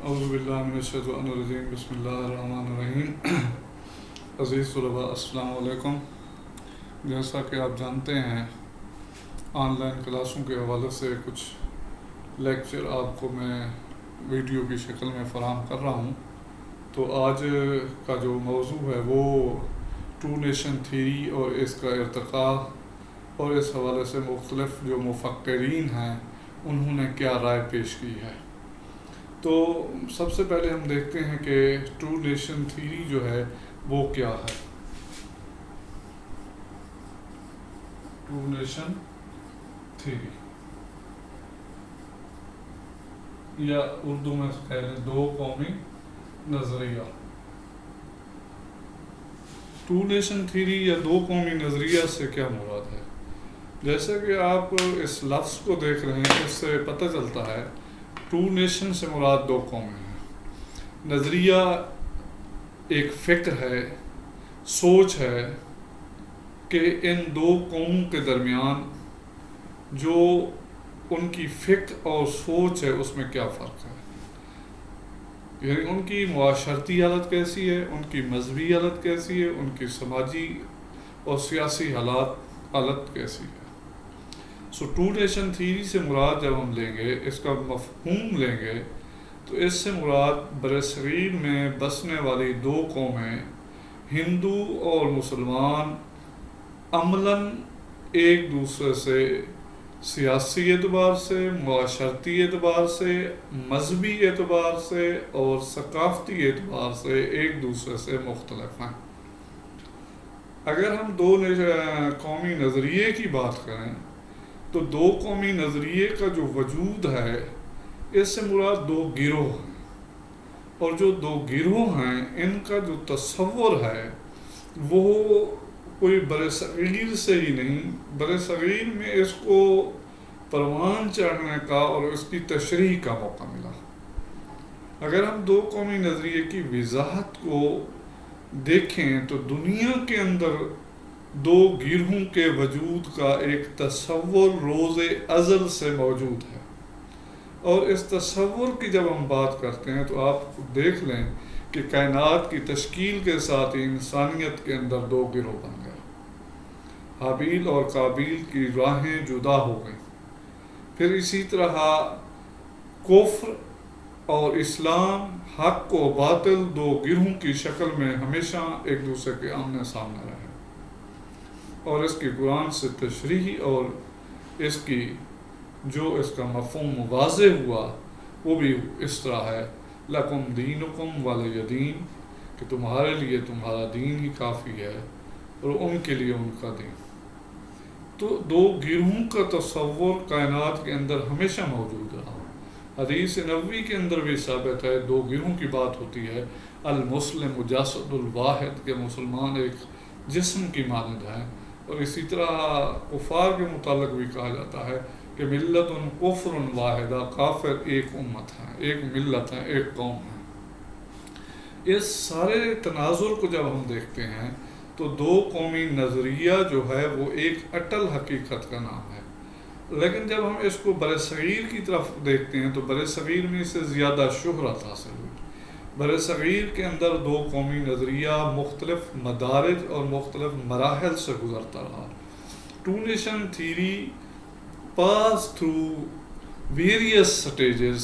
اعوذ باللہ من الشیطان الرجیم بسم اللہ الرحمن الرحیم۔ عزیز طلباء السلام علیکم۔ جیسا کہ آپ جانتے ہیں آن لائن کلاسوں کے حوالے سے کچھ لیکچر آپ کو میں ویڈیو کی شکل میں فراہم کر رہا ہوں۔ تو آج کا جو موضوع ہے وہ ٹو نیشن تھیوری اور اس کا ارتقاء اور اس حوالے سے مختلف جو مفکرین ہیں انہوں نے کیا رائے پیش کی ہے۔ تو سب سے پہلے ہم دیکھتے ہیں کہ ٹو نیشن تھیوری جو ہے وہ کیا ہے۔ ٹو نیشن تھیوری یا اردو میں کہہ لیں دو قومی نظریہ۔ ٹو نیشن تھیوری یا دو قومی نظریہ سے کیا مراد ہے؟ جیسے کہ آپ اس لفظ کو دیکھ رہے ہیں اس سے پتہ چلتا ہے ٹو نیشن سے مراد دو قومیں ہیں۔ نظریہ ایک فکر ہے، سوچ ہے کہ ان دو قوموں کے درمیان جو ان کی فکر اور سوچ ہے اس میں کیا فرق ہے، یعنی ان کی معاشرتی حالت کیسی ہے، ان کی مذہبی حالت کیسی ہے، ان کی سماجی اور سیاسی حالت کیسی ہے۔ ٹو نیشن تھیوری سے مراد جب ہم لیں گے، اس کا مفہوم لیں گے، تو اس سے مراد برصغیر میں بسنے والی دو قومیں ہندو اور مسلمان عملاً ایک دوسرے سے سیاسی اعتبار سے، معاشرتی اعتبار سے، مذہبی اعتبار سے اور ثقافتی اعتبار سے ایک دوسرے سے مختلف ہیں۔ اگر ہم دو قومی نظریے کی بات کریں تو دو قومی نظریے کا جو وجود ہے اس سے مراد دو گروہ ہیں، اور جو دو گروہ ہیں ان کا جو تصور ہے وہ کوئی برصغیر سے ہی نہیں، برصغیر میں اس کو پروان چڑھنے کا اور اس کی تشریح کا موقع ملا۔ اگر ہم دو قومی نظریے کی وضاحت کو دیکھیں تو دنیا کے اندر دو گروہوں کے وجود کا ایک تصور روز ازل سے موجود ہے، اور اس تصور کی جب ہم بات کرتے ہیں تو آپ دیکھ لیں کہ کائنات کی تشکیل کے ساتھ ہی انسانیت کے اندر دو گروہ بن گئے۔ حابیل اور قابیل کی راہیں جدا ہو گئیں، پھر اسی طرح کفر اور اسلام، حق و باطل دو گروہوں کی شکل میں ہمیشہ ایک دوسرے کے آمنے سامنے رہے، اور اس کی قرآن سے تشریح اور اس کی جو اس کا مفہوم واضح ہوا وہ بھی اس طرح ہے، لکم دینکم ولی دین، کہ تمہارے لیے تمہارا دین ہی کافی ہے اور ان کے لیے ان کا دین۔ تو دو گروہوں کا تصور کائنات کے اندر ہمیشہ موجود رہا۔ حدیث نبوی کے اندر بھی ثابت ہے، دو گروہوں کی بات ہوتی ہے، المسلم جسد الواحد، کہ مسلمان ایک جسم کی مانند ہیں، اور اسی طرح کفار کے متعلق بھی کہا جاتا ہے کہ ملت کفر واحدہ، کافر ایک امت ہے، ایک ملت ہے، ایک قوم ہے۔ اس سارے تناظر کو جب ہم دیکھتے ہیں تو دو قومی نظریہ جو ہے وہ ایک اٹل حقیقت کا نام ہے، لیکن جب ہم اس کو برصغیر کی طرف دیکھتے ہیں تو برصغیر میں اس سے زیادہ شہرت حاصل ہوئی۔ برصغیر کے اندر دو قومی نظریہ مختلف مدارج اور مختلف مراحل سے گزرتا رہا۔ Two nation theory pass through various stages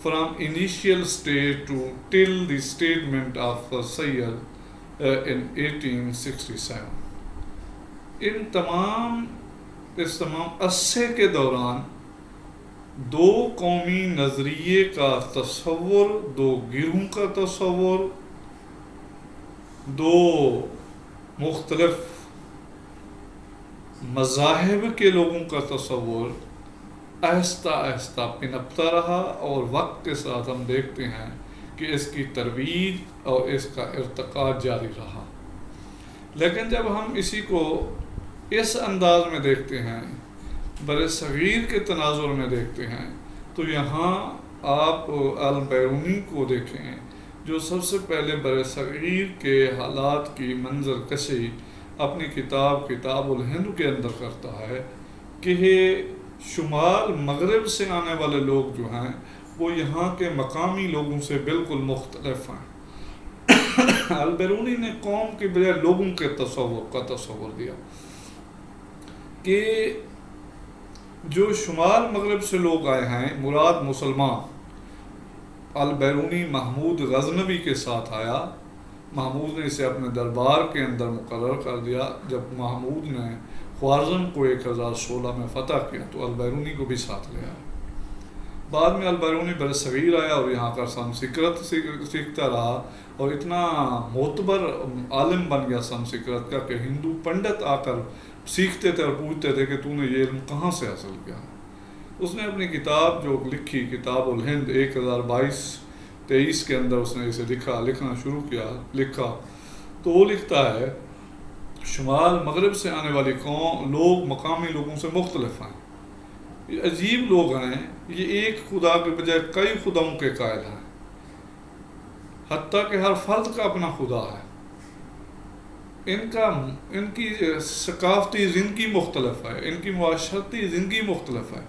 from initial stage to till the statement of Versailles in 1867۔ اس تمام عرصے کے دوران دو قومی نظریے کا تصور، دو گروہوں کا تصور، دو مختلف مذاہب کے لوگوں کا تصور آہستہ آہستہ پنپتا رہا، اور وقت کے ساتھ ہم دیکھتے ہیں کہ اس کی ترویج اور اس کا ارتقاء جاری رہا۔ لیکن جب ہم اسی کو اس انداز میں دیکھتے ہیں، برصغیر کے تناظر میں دیکھتے ہیں، تو یہاں آپ البیرونی کو دیکھیں جو سب سے پہلے برصغیر کے حالات کی منظر کشی اپنی کتاب الہند کے اندر کرتا ہے کہ شمال مغرب سے آنے والے لوگ جو ہیں وہ یہاں کے مقامی لوگوں سے بالکل مختلف ہیں۔ البیرونی نے قوم کے بجائے لوگوں کے تصور کا تصور دیا کہ جو شمال مغرب سے لوگ آئے ہیں مراد مسلمان۔ البیرونی محمود غزنوی کے ساتھ آیا، محمود نے اسے اپنے دربار کے اندر مقرر کر دیا۔ جب محمود نے خوارزم کو 1016 میں فتح کیا تو البیرونی کو بھی ساتھ لے آیا۔ بعد میں البیرونی برصغیر آیا اور یہاں کا سنسکرت سیکھتا رہا اور اتنا معتبر عالم بن گیا سنسکرت کا کہ ہندو پنڈت آ کر سیکھتے تھے اور پوچھتے تھے کہ تو نے یہ علم کہاں سے حاصل کیا۔ اس نے اپنی کتاب جو لکھی کتاب الہند 1022-23 کے اندر اس نے اسے لکھنا شروع کیا لکھا تو وہ لکھتا ہے شمال مغرب سے آنے والی قوم لوگ مقامی لوگوں سے مختلف ہیں، یہ عجیب لوگ ہیں، یہ ایک خدا کے بجائے کئی خداؤں کے قائل ہیں، حتیٰ کہ ہر فرد کا اپنا خدا ہے۔ ان کی ثقافتی زندگی مختلف ہے، ان کی معاشرتی زندگی مختلف ہے،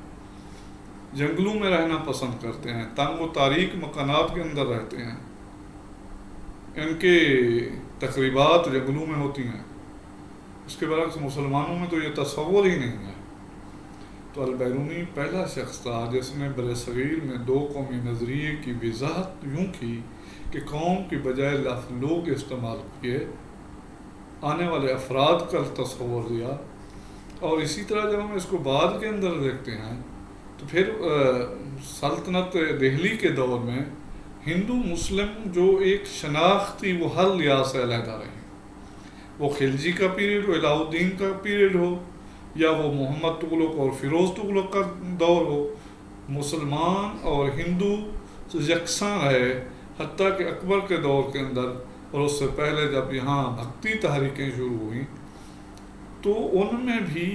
جنگلوں میں رہنا پسند کرتے ہیں، تنگ و تاریک مکانات کے اندر رہتے ہیں، ان کے تقریبات جنگلوں میں ہوتی ہیں۔ اس کے برعکس مسلمانوں میں تو یہ تصور ہی نہیں ہے۔ تو البیرونی پہلا شخص تھا جس نے برصغیر میں دو قومی نظریے کی وضاحت یوں کی کہ قوم کی بجائے لفظ لوگ استعمال کیے، آنے والے افراد کا تصور دیا۔ اور اسی طرح جب ہم اس کو بعد کے اندر دیکھتے ہیں تو پھر سلطنت دہلی کے دور میں ہندو مسلم جو ایک شناخت تھی وہ ہر لحاظ سے علیحدہ رہی، وہ خلجی کا پیریڈ ہو، الہ الدین کا پیریڈ ہو، یا وہ محمد تغلق اور فیروز تغلق کا دور ہو، مسلمان اور ہندو یکساں رہے، حتیٰ کہ اکبر کے دور کے اندر اور اس سے پہلے جب یہاں بھکتی تحریکیں شروع ہوئیں تو ان میں بھی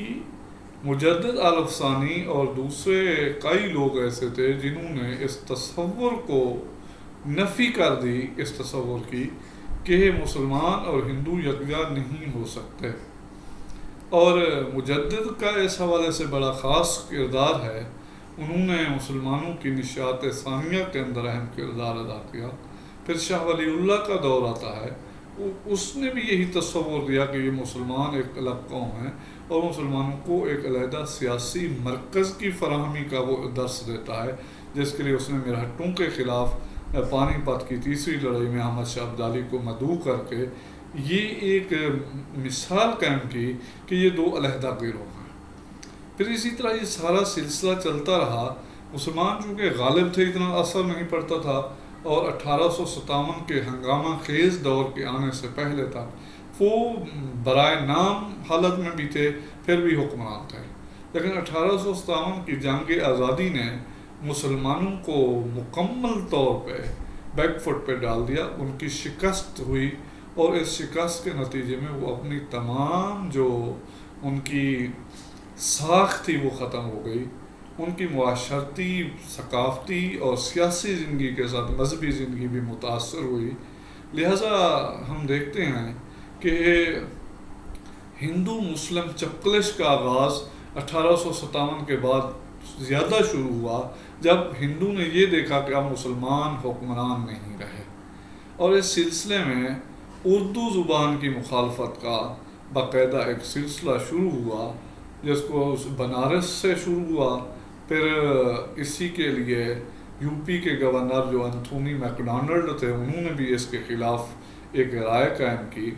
مجدد الف ثانی اور دوسرے کئی لوگ ایسے تھے جنہوں نے اس تصور کو نفی کر دی، اس تصور کی کہ مسلمان اور ہندو یکجا نہیں ہو سکتے۔ اور مجدد کا اس حوالے سے بڑا خاص کردار ہے، انہوں نے مسلمانوں کی نشاط ثانیہ کے اندر اہم کردار ادا کیا۔ پھر شاہ ولی اللہ کا دور آتا ہے، اس نے بھی یہی تصور دیا کہ یہ مسلمان ایک الگ قوم ہے اور مسلمانوں کو ایک علیحدہ سیاسی مرکز کی فراہمی کا وہ درس دیتا ہے، جس کے لیے اس نے مرہٹوں کے خلاف پانی پت کی تیسری لڑائی میں احمد شاہ ابدالی کو مدعو کر کے یہ ایک مثال قائم کی کہ یہ دو علیحدہ گروہ ہیں۔ پھر اسی طرح یہ سارا سلسلہ چلتا رہا۔ مسلمان چونکہ غالب تھے اتنا اثر نہیں پڑتا تھا، اور 1857 کے ہنگامہ خیز دور کے آنے سے پہلے تک وہ برائے نام حالت میں بھی تھے، پھر بھی حکمران تھے۔ لیکن 1857 کی جنگ آزادی نے مسلمانوں کو مکمل طور پہ بیک فٹ پہ ڈال دیا، ان کی شکست ہوئی، اور اس شکست کے نتیجے میں وہ اپنی تمام جو ان کی ساکھ تھی وہ ختم ہو گئی، ان کی معاشرتی، ثقافتی اور سیاسی زندگی کے ساتھ مذہبی زندگی بھی متاثر ہوئی۔ لہٰذا ہم دیکھتے ہیں کہ ہندو مسلم چپکلش کا آغاز 1857 کے بعد زیادہ شروع ہوا، جب ہندو نے یہ دیکھا کہ اب مسلمان حکمران نہیں رہے، اور اس سلسلے میں اردو زبان کی مخالفت کا باقاعدہ ایک سلسلہ شروع ہوا، جس کو بنارس سے شروع ہوا۔ پھر اسی کے لیے یو پی کے گورنر جو انتھونی میک ڈونلڈ تھے، انہوں نے بھی اس کے خلاف ایک رائے قائم کی۔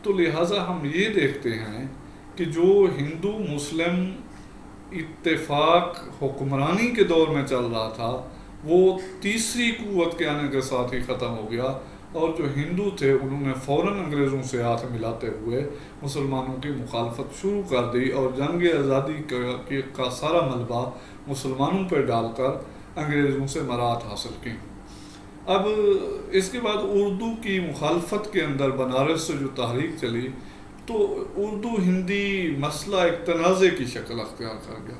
تو لہٰذا ہم یہ دیکھتے ہیں کہ جو ہندو مسلم اتفاق حکمرانی کے دور میں چل رہا تھا وہ تیسری قوت کے آنے کے ساتھ ہی ختم ہو گیا، اور جو ہندو تھے انہوں نے فوراً انگریزوں سے ہاتھ ملاتے ہوئے مسلمانوں کی مخالفت شروع کر دی، اور جنگ آزادی کا سارا ملبہ مسلمانوں پہ ڈال کر انگریزوں سے مراد حاصل کی۔ اب اس کے بعد اردو کی مخالفت کے اندر بنارس سے جو تحریک چلی تو اردو ہندی مسئلہ ایک تنازع کی شکل اختیار کر گیا۔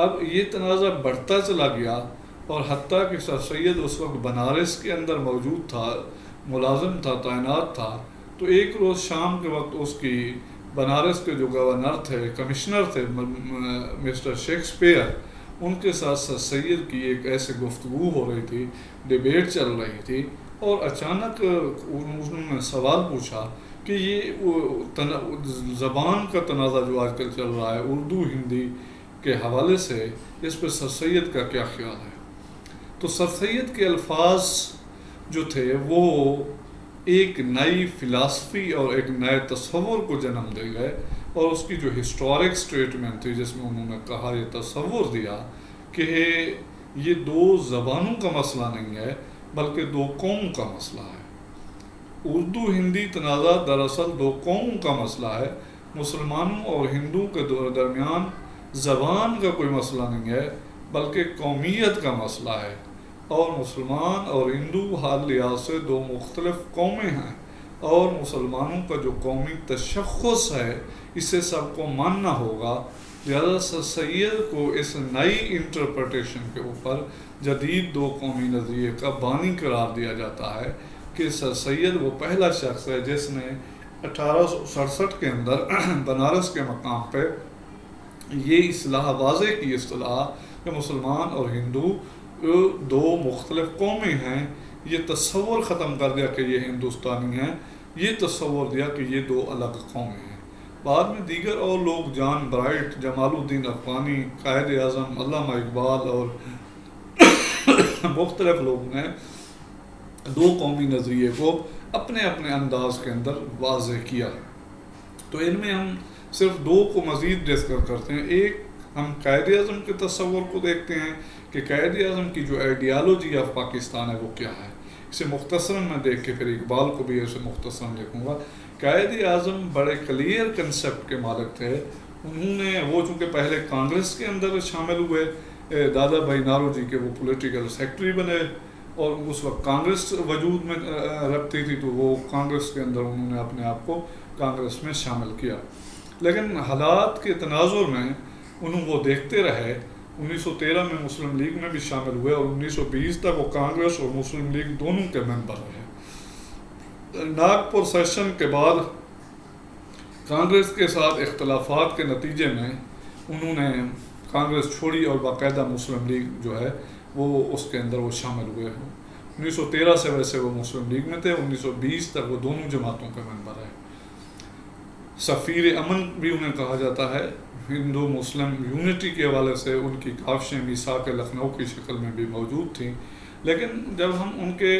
اب یہ تنازع بڑھتا چلا گیا، اور حتیٰ کہ سر سید اس وقت بنارس کے اندر موجود تھا، ملازم تھا، تعینات تھا۔ تو ایک روز شام کے وقت اس کی بنارس کے جو گورنر تھے، کمشنر تھے مسٹر شیکسپیئر، ان کے ساتھ سر سید کی ایک ایسے گفتگو ہو رہی تھی، ڈیبیٹ چل رہی تھی، اور اچانک انہوں نے سوال پوچھا کہ یہ زبان کا تنازع جو آج کل چل رہا ہے اردو ہندی کے حوالے سے، اس پہ سر سید کا کیا خیال ہے؟ تو سر سید کے الفاظ جو تھے وہ ایک نئی فلسفی اور ایک نئے تصور کو جنم دے گئے، اور اس کی جو ہسٹورک سٹیٹمنٹ تھی جس میں انہوں نے کہا، یہ تصور دیا کہ یہ دو زبانوں کا مسئلہ نہیں ہے بلکہ دو قوموں کا مسئلہ ہے۔ اردو ہندی تنازع دراصل دو قوموں کا مسئلہ ہے، مسلمانوں اور ہندوؤں کے درمیان زبان کا کوئی مسئلہ نہیں ہے بلکہ قومیت کا مسئلہ ہے، اور مسلمان اور ہندو ہر لحاظ سے دو مختلف قومیں ہیں، اور مسلمانوں کا جو قومی تشخص ہے اسے سب کو ماننا ہوگا۔ لہذا سر سید کو اس نئی انٹرپریٹیشن کے اوپر جدید دو قومی نظریے کا بانی قرار دیا جاتا ہے کہ سر سید وہ پہلا شخص ہے جس نے 1867 کے اندر بنارس کے مقام پہ یہ اصطلاح واضح کی، اصطلاح کہ مسلمان اور ہندو دو مختلف قومیں ہیں۔ یہ تصور ختم کر دیا کہ یہ ہندوستانی ہیں، یہ تصور دیا کہ یہ دو الگ قومیں ہیں۔ بعد میں دیگر اور لوگ، جان برائٹ، جمال الدین افغانی، قائد اعظم، علامہ اقبال اور مختلف لوگوں نے دو قومی نظریے کو اپنے اپنے انداز کے اندر واضح کیا۔ تو ان میں ہم صرف دو کو مزید ڈسکس کرتے ہیں۔ ایک، ہم قائد اعظم کے تصور کو دیکھتے ہیں کہ قائد اعظم کی جو آئیڈیالوجی آف پاکستان ہے وہ کیا ہے۔ اسے مختصراً میں دیکھ کے پھر اقبال کو بھی اسے مختصراً دیکھوں گا۔ قائد اعظم بڑے کلیئر کنسیپٹ کے مالک تھے۔ انہوں نے وہ چونکہ پہلے کانگریس کے اندر شامل ہوئے، دادا بھائی نارو جی کے وہ پولیٹیکل سیکرٹری بنے، اور اس وقت کانگریس وجود میں رکھتی تھی، تو وہ کانگریس کے اندر انہوں نے اپنے آپ کو کانگریس میں شامل کیا، لیکن حالات کے تناظر میں انہوں وہ دیکھتے رہے۔ 1913 میں مسلم لیگ میں بھی شامل ہوئے، اور 1920 تک وہ کانگریس اور مسلم لیگ دونوں کے ممبر رہے۔ ناگپور سیشن کے بعد کانگریس کے ساتھ اختلافات کے نتیجے میں انہوں نے کانگریس چھوڑی، اور باقاعدہ مسلم لیگ جو ہے وہ اس کے اندر وہ شامل ہوئے ہیں۔ 1913 سے ویسے وہ مسلم لیگ میں تھے، 1920 تک وہ دونوں جماعتوں کے ممبر ہیں۔ سفیر امن بھی انہیں کہا جاتا ہے۔ ہندو مسلم یونٹی کے حوالے سے ان کی کاوشیں میثاق لکھنؤ کی شکل میں بھی موجود تھیں، لیکن جب ہم ان کے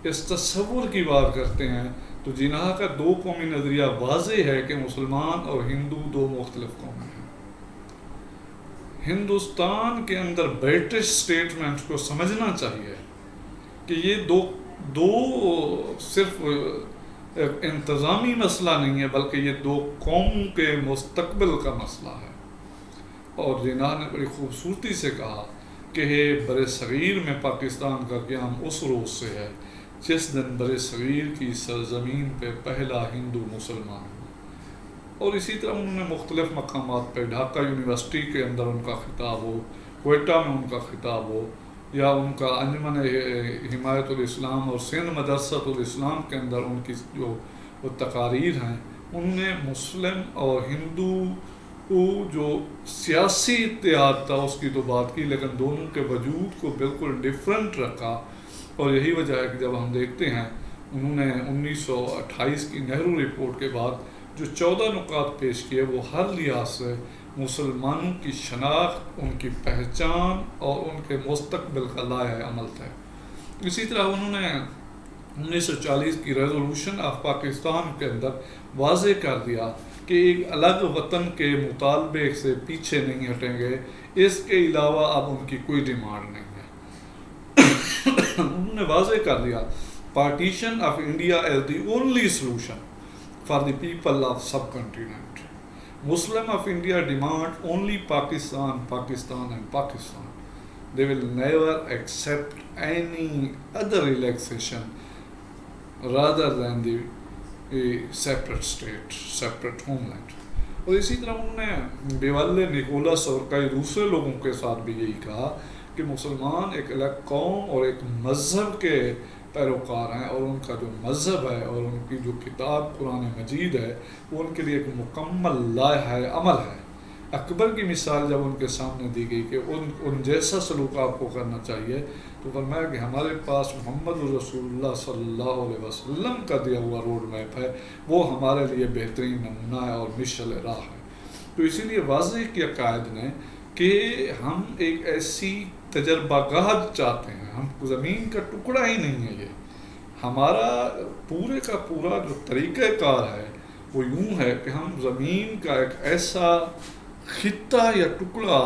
اس تصور کی بات کرتے ہیں تو جناح کا دو قومی نظریہ واضح ہے کہ مسلمان اور ہندو دو مختلف قومیں ہیں۔ ہندوستان کے اندر برٹش اسٹیٹمنٹ کو سمجھنا چاہیے کہ یہ دو صرف انتظامی مسئلہ نہیں ہے بلکہ یہ دو قوموں کے مستقبل کا مسئلہ ہے۔ اور جناح نے بڑی خوبصورتی سے کہا کہ بر صغیر میں پاکستان کا قیام اس روز سے ہے جس دن بر صغیر کی سرزمین پہ پہلا ہندو مسلمان ہوا۔ اور اسی طرح انہوں نے مختلف مقامات پہ، ڈھاکہ یونیورسٹی کے اندر ان کا خطاب ہو، کوئٹہ میں ان کا خطاب ہو، یا ان کا انجمن حمایت الاسلام اور سندھ مدرسۃ الاسلام کے اندر ان کی جو وہ تقاریر ہیں، انہوں نے مسلم اور ہندو جو سیاسی اتحاد تھا اس کی تو بات کی، لیکن دونوں کے وجود کو بالکل ڈیفرنٹ رکھا۔ اور یہی وجہ ہے کہ جب ہم دیکھتے ہیں انہوں نے 1928 کی نہرو رپورٹ کے بعد جو 14 نکات پیش کیے، وہ ہر لحاظ سے مسلمانوں کی شناخت، ان کی پہچان اور ان کے مستقبل کا لائحہ عمل تھا۔ اسی طرح انہوں نے 1940 کی ریزولوشن آف پاکستان کے اندر واضح کر دیا کہ ایک الگ وطن کے مطالبے سے پیچھے نہیں ہٹیں گے، اس کے علاوہ اب ان کی کوئی ڈیمانڈ نہیں ہے۔ انہوں نے واضح کر دیا partition of India as the only solution for the people of subcontinent. Muslim of India demand only Pakistan, Pakistan and Pakistan. They will never accept any other relaxation rather than the separate state, separate homeland. اور اسی طرح انہوں نے بیوالے Nicolas اور کئی دوسرے لوگوں کے ساتھ بھی یہی کہا کہ مسلمان ایک الگ قوم اور ایک مذہب کے پیروکار ہیں، اور ان کا جو مذہب ہے اور ان کی جو کتاب قرآن مجید ہے وہ ان کے لیے ایک مکمل لائحہ عمل ہے۔ اکبر کی مثال جب ان کے سامنے دی گئی کہ ان جیسا سلوک آپ کو کرنا چاہیے، تو فرمایا کہ ہمارے پاس محمد رسول اللہ صلی اللہ علیہ وسلم کا دیا ہوا روڈ میپ ہے، وہ ہمارے لیے بہترین نمونہ ہے اور مشعل راہ ہے۔ تو اسی لیے واضح کیا قائد نے کہ ہم ایک ایسی تجربہ گاہ چاہتے ہیں، ہم زمین کا ٹکڑا ہی نہیں ہے، یہ ہمارا پورے کا پورا جو طریقہ کار ہے وہ یوں ہے کہ ہم زمین کا ایک ایسا خطہ یا ٹکڑا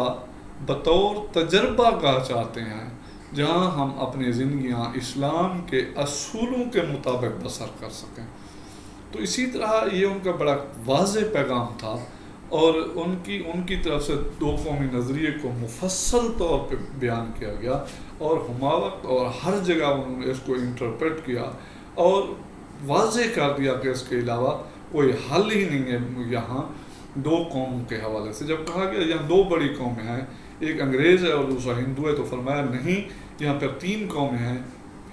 بطور تجربہ گاہ چاہتے ہیں جہاں ہم اپنی زندگیاں اسلام کے اصولوں کے مطابق بسر کر سکیں۔ تو اسی طرح یہ ان کا بڑا واضح پیغام تھا، اور ان کی طرف سے دو قومی نظریے کو مفصل طور پہ بیان کیا گیا، اور ہماوقت اور ہر جگہ انہوں نے اس کو انٹرپریٹ کیا اور واضح کر دیا کہ اس کے علاوہ کوئی حل ہی نہیں ہے یہاں دو قوموں کے حوالے سے۔ جب کہا گیا یہاں دو بڑی قومیں ہیں، ایک انگریز ہے اور دوسرا ہندو ہے، تو فرمایا نہیں، یہاں پر تین قومیں ہیں،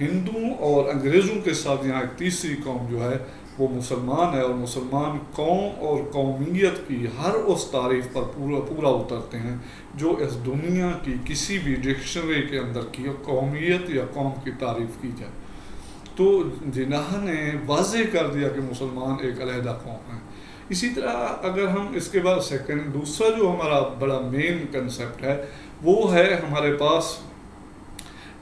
ہندوؤں اور انگریزوں کے ساتھ یہاں ایک تیسری قوم جو ہے وہ مسلمان ہے، اور مسلمان قوم اور قومیت کی ہر اس تعریف پر پورا اترتے ہیں جو اس دنیا کی کسی بھی ڈکشنری کے اندر کی قومیت یا قوم کی تعریف کی جائے۔ تو جناح نے واضح کر دیا کہ مسلمان ایک علیحدہ قوم ہے۔ اسی طرح اگر ہم اس کے بعد دوسرا جو ہمارا بڑا مین کنسیپٹ ہے وہ ہے ہمارے پاس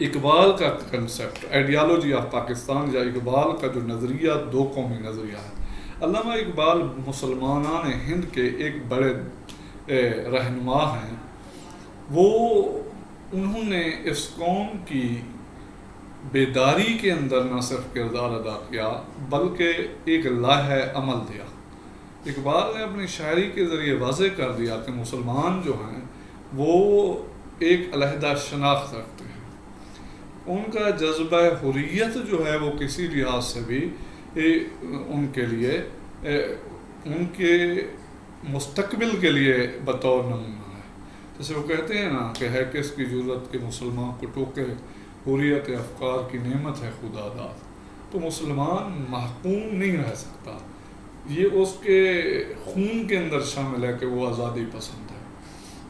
اقبال کا کنسیپٹ، آئیڈیالوجی آف پاکستان، یا اقبال کا جو نظریہ دو قومی نظریہ ہے۔ علامہ اقبال مسلمانان ہند کے ایک بڑے رہنما ہیں۔ انہوں نے اس قوم کی بیداری کے اندر نہ صرف کردار ادا کیا بلکہ ایک لائحہ عمل دیا۔ اقبال نے اپنی شاعری کے ذریعے واضح کر دیا کہ مسلمان جو ہیں وہ ایک علیحدہ شناخت رکھتے ہیں، ان کا جذبہ حریت جو ہے وہ کسی لحاظ سے بھی ان کے لیے ان کے مستقبل کے لیے بطور نمونہ ہے۔ جیسے وہ کہتے ہیں نا کہ ہے کس کی ضرورت کہ مسلمان کو ٹوکے، حریت افکار کی نعمت ہے خدا داد۔ تو مسلمان محکوم نہیں رہ سکتا، یہ اس کے خون کے اندر شامل ہے کہ وہ آزادی پسند ہے۔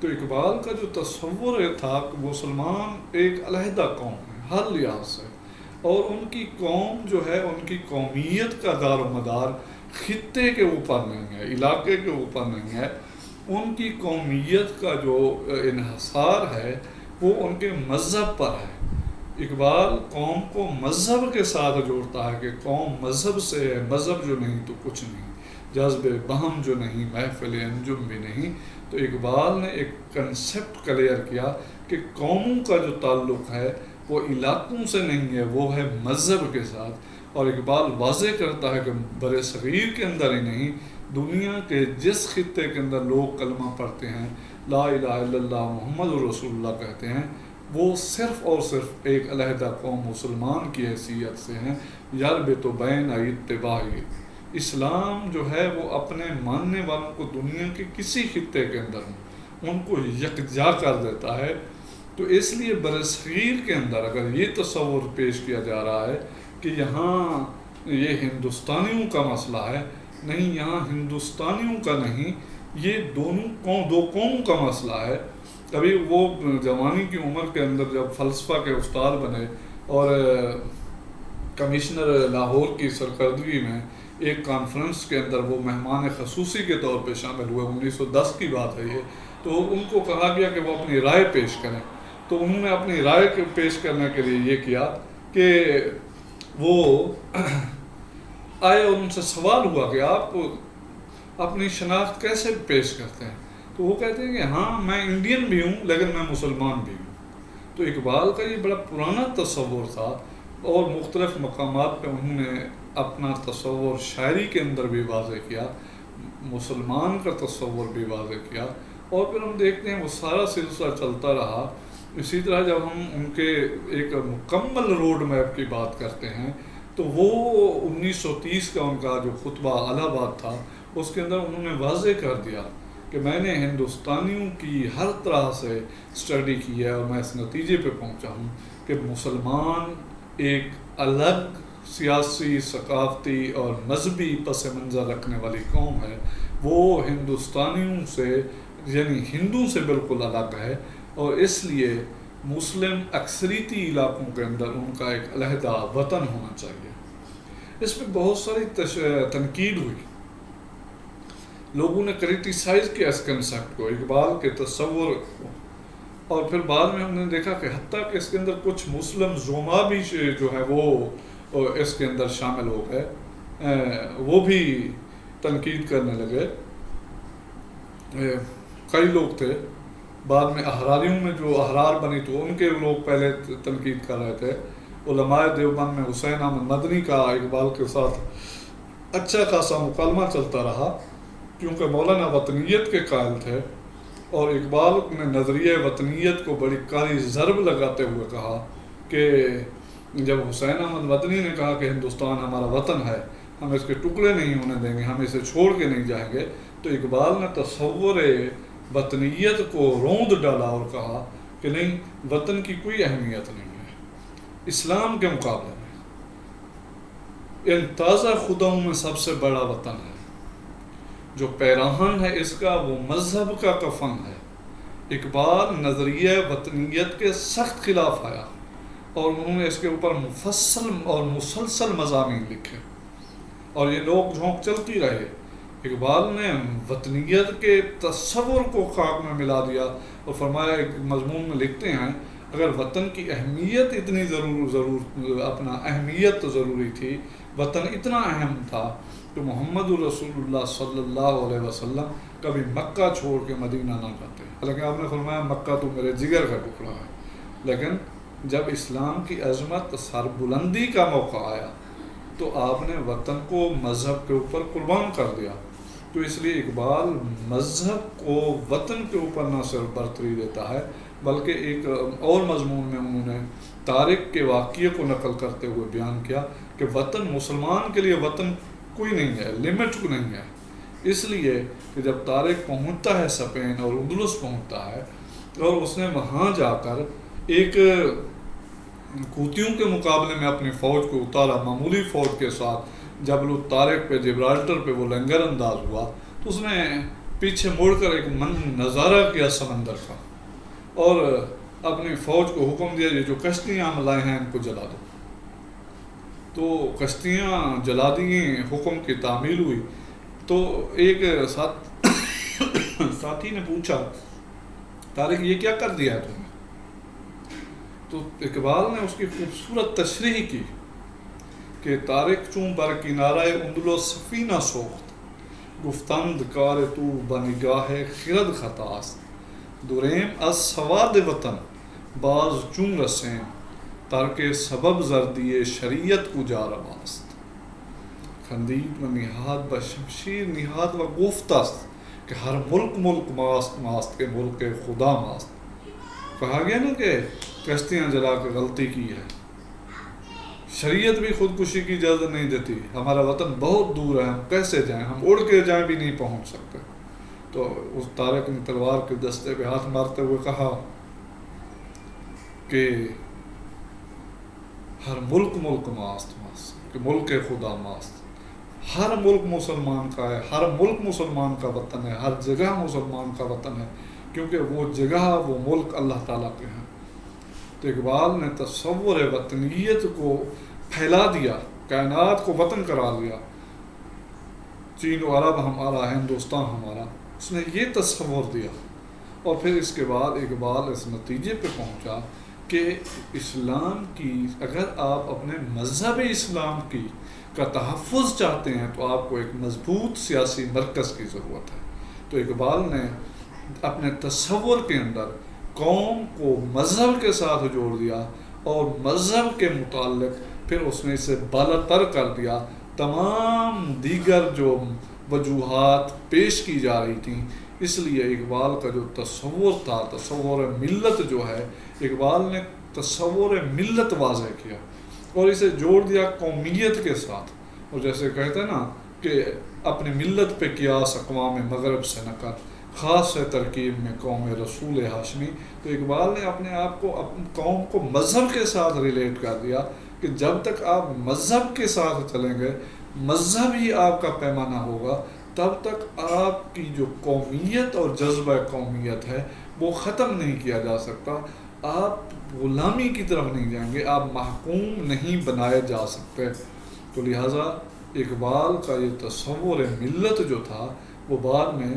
تو اقبال کا جو تصور تھا کہ مسلمان ایک علیحدہ قوم ہے ہر لحاظ سے، اور ان کی قوم جو ہے ان کی قومیت کا دار و مدار خطے کے اوپر نہیں ہے، علاقے کے اوپر نہیں ہے، ان کی قومیت کا جو انحصار ہے وہ ان کے مذہب پر ہے۔ اقبال قوم کو مذہب کے ساتھ جوڑتا ہے کہ قوم مذہب سے ہے، مذہب جو نہیں تو کچھ نہیں، جذب بہم جو نہیں محفل انجم بھی نہیں۔ تو اقبال نے ایک کنسیپٹ کلیئر کیا کہ قوموں کا جو تعلق ہے وہ علاقوں سے نہیں ہے، وہ ہے مذہب کے ساتھ۔ اور اقبال واضح کرتا ہے کہ بر صغیر کے اندر ہی نہیں، دنیا کے جس خطے کے اندر لوگ کلمہ پڑھتے ہیں، لا الہ الا اللہ محمد رسول اللہ کہتے ہیں، وہ صرف اور صرف ایک علیحدہ قوم مسلمان کی حیثیت سے ہیں۔ یربط بین اتباعی، اسلام جو ہے وہ اپنے ماننے والوں کو دنیا کے کسی خطے کے اندر ان کو یکجا کر دیتا ہے۔ تو اس لیے برصغیر کے اندر اگر یہ تصور پیش کیا جا رہا ہے کہ یہاں یہ ہندوستانیوں کا مسئلہ ہے، نہیں، یہاں ہندوستانیوں کا نہیں، یہ دو قوموں کا مسئلہ ہے۔ ابھی وہ جوانی کی عمر کے اندر جب فلسفہ کے استاد بنے اور کمشنر لاہور کی سرکردگی میں ایک کانفرنس کے اندر وہ مہمان خصوصی کے طور پہ شامل ہوئے، 1910 کی بات ہے یہ، تو ان کو کہا گیا کہ وہ اپنی رائے پیش کریں۔ تو انہوں نے اپنی رائے پیش کرنے کے لیے یہ کیا کہ وہ آئے اور ان سے سوال ہوا کہ آپ اپنی شناخت کیسے پیش کرتے ہیں؟ تو وہ کہتے ہیں کہ ہاں میں انڈین بھی ہوں لیکن میں مسلمان بھی ہوں۔ تو اقبال کا یہ بڑا پرانا تصور تھا، اور مختلف مقامات پہ انہوں نے اپنا تصور شاعری کے اندر بھی واضح کیا، مسلمان کا تصور بھی واضح کیا، اور پھر ہم دیکھتے ہیں وہ سارا سلسلہ چلتا رہا۔ اسی طرح جب ہم ان کے ایک مکمل روڈ میپ کی بات کرتے ہیں تو وہ 1930 کا ان کا جو خطبہ الہ آباد تھا اس کے اندر انہوں نے واضح کر دیا کہ میں نے ہندوستانیوں کی ہر طرح سے اسٹڈی کی ہے اور میں اس نتیجے پہ پہنچا ہوں کہ مسلمان ایک الگ سیاسی، ثقافتی اور مذہبی پس منظر رکھنے والی قوم ہے۔ وہ ہندوستانیوں سے یعنی ہندو سے بالکل الگ ہے، اور اس لیے مسلم اکثریتی علاقوں کے اندر ان کا ایک علیحدہ وطن ہونا چاہیے۔ اس میں بہت ساری تنقید ہوئی، لوگوں نے کریٹیسائز کیا اس کنسیپٹ کو، اقبال کے تصور کو، اور پھر بعد میں ہم نے دیکھا کہ حتیٰ کہ اس کے اندر کچھ مسلم زعما بھی جو ہے وہ اس کے اندر شامل ہو گئے، وہ بھی تنقید کرنے لگے۔ کئی لوگ تھے بعد میں احراریوں میں جو احرار بنی تو ان کے لوگ پہلے تنقید کر رہے تھے۔ علماء دیوبند میں حسین احمد مدنی کا اقبال کے ساتھ اچھا خاصا مکالمہ چلتا رہا، کیونکہ مولانا وطنیت کے قائل تھے، اور اقبال نے نظریہ وطنیت کو بڑی کاری ضرب لگاتے ہوئے کہا کہ جب حسین احمد مدنی نے کہا کہ ہندوستان ہمارا وطن ہے، ہم اس کے ٹکڑے نہیں ہونے دیں گے، ہم اسے چھوڑ کے نہیں جائیں گے، تو اقبال نے تصور وطنیت کو روند ڈالا اور کہا کہ نہیں، وطن کی کوئی اہمیت نہیں ہے اسلام کے مقابلے میں۔ ان تازہ خداؤں میں سب سے بڑا وطن ہے، جو پیراہن ہے اس کا وہ مذہب کا کفن ہے۔ اقبال نظریہ وطنیت کے سخت خلاف آیا، اور انہوں نے اس کے اوپر مفصل اور مسلسل مضامین لکھے، اور یہ لوگ جھونک چلتی رہے۔ اقبال نے وطنیت کے تصور کو خاک میں ملا دیا اور فرمایا، ایک مضمون میں لکھتے ہیں، اگر وطن کی اہمیت اتنی اہمیت تو ضروری تھی، وطن اتنا اہم تھا کہ محمد رسول اللہ صلی اللہ علیہ وسلم کبھی مکہ چھوڑ کے مدینہ نہ جاتے، حالانکہ آپ نے فرمایا مکہ تو میرے جگر کا ٹکڑا ہے، لیکن جب اسلام کی عظمت سر بلندی کا موقع آیا تو آپ نے وطن کو مذہب کے اوپر قربان کر دیا۔ تو اس لیے اقبال مذہب کو وطن کے اوپر نہ صرف برتری دیتا ہے، بلکہ ایک اور مضمون میں انہوں نے طارق کے واقعے کو نقل کرتے ہوئے بیان کیا کہ وطن مسلمان کے لیے وطن کوئی نہیں ہے، لمٹ کو نہیں ہے، اس لیے کہ جب طارق پہنچتا ہے اسپین اور اندلس پہنچتا ہے، اور اس نے وہاں جا کر ایک کوتیوں کے مقابلے میں اپنی فوج کو اتارا، معمولی فوج کے ساتھ جبل الطارق پہ، جبرالٹر پہ وہ لنگر انداز ہوا، تو اس نے پیچھے مڑ کر ایک نظارہ کیا سمندر کا، اور اپنی فوج کو حکم دیا، یہ جو کشتیاں ہم لائے ہیں ان کو جلا دو۔ تو کشتیاں جلا دی، حکم کی تعمیل ہوئی۔ تو ایک ساتھی نے پوچھا، طارق یہ کیا کر دیا ہے تم نے؟ تو اقبال نے اس کی خوبصورت تشریح کی کہ طارق چون بر کنارہ اندلس سفینہ سوخت، گفتند کار تو بنگاہ خرد خطاست، دریم از سواد وطن باز چون رسیم، ترک سبب زردی شریعت کو جا رواست، خندید و نہاد و شمشیر نہاد و گفت است کہ ہر ملک ملک ماست کہ ملک خدا ماست۔ کہا گیا نا کہ کشتیاں جلا کے غلطی کی ہے، شریعت بھی خودکشی کی اجازت نہیں دیتی، ہمارا وطن بہت دور ہے، ہم کیسے جائیں، ہم اڑ کے جائیں بھی نہیں پہنچ سکتے۔ تو اس طارق نے تلوار کے دستے پہ ہاتھ مارتے ہوئے کہا کہ ہر ملک ملک ماست کہ ملک خدا ماست، ہر ملک مسلمان کا ہے، ہر ملک مسلمان کا وطن ہے، ہر جگہ مسلمان کا وطن ہے، کیونکہ وہ جگہ وہ ملک اللہ تعالیٰ کے ہیں۔ تو اقبال نے تصور وطنیت کو پھیلا دیا، کائنات کو وطن قرار دیا، چین و عرب ہمارا، ہندوستان ہمارا، اس نے یہ تصور دیا۔ اور پھر اس کے بعد اقبال اس نتیجے پہ پہنچا کہ اسلام کی، اگر آپ اپنے مذہب اسلام کی کا تحفظ چاہتے ہیں تو آپ کو ایک مضبوط سیاسی مرکز کی ضرورت ہے۔ تو اقبال نے اپنے تصور کے اندر قوم کو مذہب کے ساتھ جوڑ دیا، اور مذہب کے متعلق پھر اس نے اسے بالاتر کر دیا۔ تمام دیگر جو وجوہات پیش کی جا رہی تھیں، اس لیے اقبال کا جو تصور تھا، تصور ملت جو ہے، اقبال نے تصور ملت واضح کیا اور اسے جوڑ دیا قومیت کے ساتھ۔ اور جیسے کہتے ہیں نا کہ اپنی ملت پہ قیاس اقوام مغرب سے نہ کر، خاص ہے ترکیب میں قوم رسول ہاشمی۔ تو اقبال نے اپنے آپ کو، قوم کو مذہب کے ساتھ ریلیٹ کر دیا کہ جب تک آپ مذہب کے ساتھ چلیں گے، مذہب ہی آپ کا پیمانہ ہوگا، تب تک آپ کی جو قومیت اور جذبہ قومیت ہے وہ ختم نہیں کیا جا سکتا. آپ غلامی کی طرف نہیں جائیں گے، آپ محکوم نہیں بنائے جا سکتے. تو لہٰذا اقبال کا یہ تصور ملت جو تھا وہ بعد میں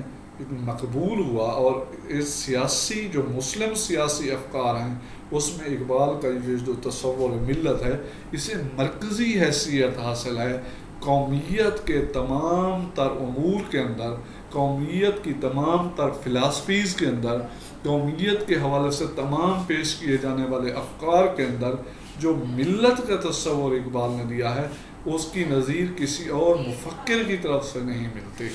مقبول ہوا، اور اس سیاسی جو مسلم سیاسی افکار ہیں اس میں اقبال کا یہ جو تصور ملت ہے اسے مرکزی حیثیت حاصل ہے. قومیت کے تمام تر امور کے اندر، قومیت کی تمام تر فلاسفیز کے اندر، قومیت کے حوالے سے تمام پیش کیے جانے والے افکار کے اندر جو ملت کا تصور اقبال نے دیا ہے اس کی نظیر کسی اور مفکر کی طرف سے نہیں ملتی.